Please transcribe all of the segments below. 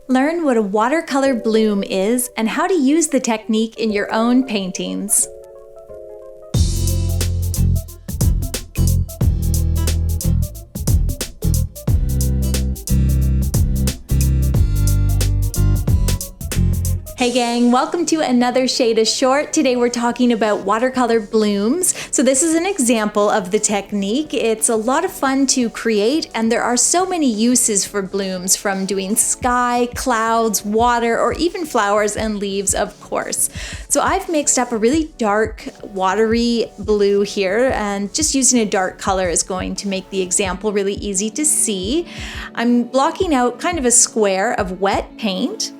Learn what a watercolor bloom is and how to use the technique in your own paintings. Hey gang, welcome to another Shayda short. Today we're talking about watercolor blooms. So this is an example of the technique. It's a lot of fun to create, and there are so many uses for blooms, from doing sky, clouds, water, or even flowers and leaves, of course. So I've mixed up a really dark, watery blue here, and just using a dark color is going to make the example really easy to see. I'm blocking out kind of a square of wet paint.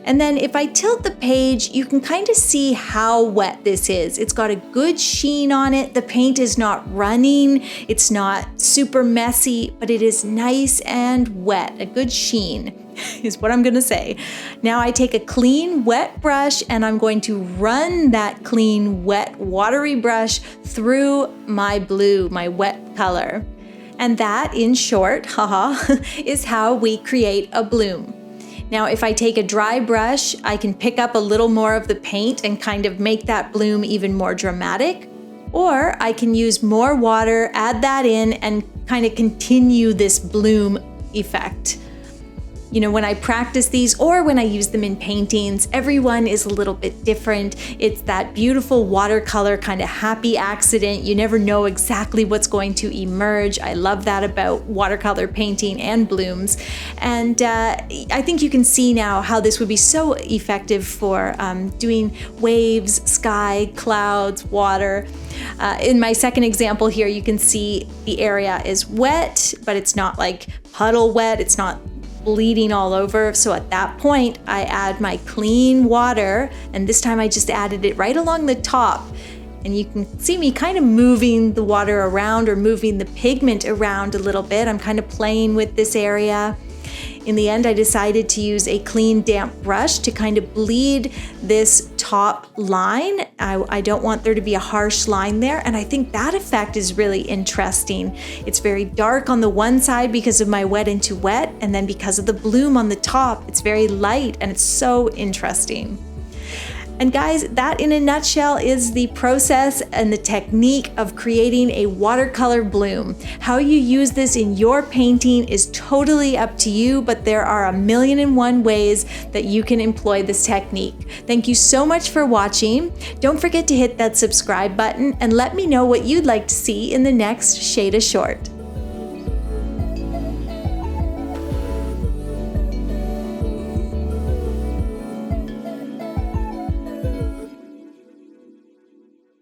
And then if I tilt the page, you can kind of see how wet this is. It's got a good sheen on it. The paint is not running. It's not super messy, but it is nice and wet. A good sheen is what I'm gonna say. Now I take a clean, wet brush and I'm going to run that clean, wet, watery brush through my blue, my wet color. And that, in short, is how we create a bloom. Now, if I take a dry brush, I can pick up a little more of the paint and kind of make that bloom even more dramatic. Or I can use more water, add that in, and kind of continue this bloom effect. You know, when I practice these or when I use them in paintings, everyone is a little bit different. It's that beautiful watercolor kind of happy accident. You never know exactly what's going to emerge. I love that about watercolor painting and blooms. And I think you can see now how this would be so effective for doing waves, sky, clouds, water. In my second example here, you can see the area is wet, but it's not like puddle wet. It's not bleeding all over. So at that point, I add my clean water, and this time I just added it right along the top. And you can see me kind of moving the water around or moving the pigment around a little bit. I'm kind of playing with this area. In the end, I decided to use a clean, damp brush to kind of bleed this top line. I don't want there to be a harsh line there, and I think that effect is really interesting. It's very dark on the one side because of my wet into wet, and then because of the bloom on the top, it's very light, and it's so interesting. And guys, that in a nutshell is the process and the technique of creating a watercolor bloom. How you use this in your painting is totally up to you, but there are 1,000,001 ways that you can employ this technique. Thank you so much for watching. Don't forget to hit that subscribe button and let me know what you'd like to see in the next Shayda short.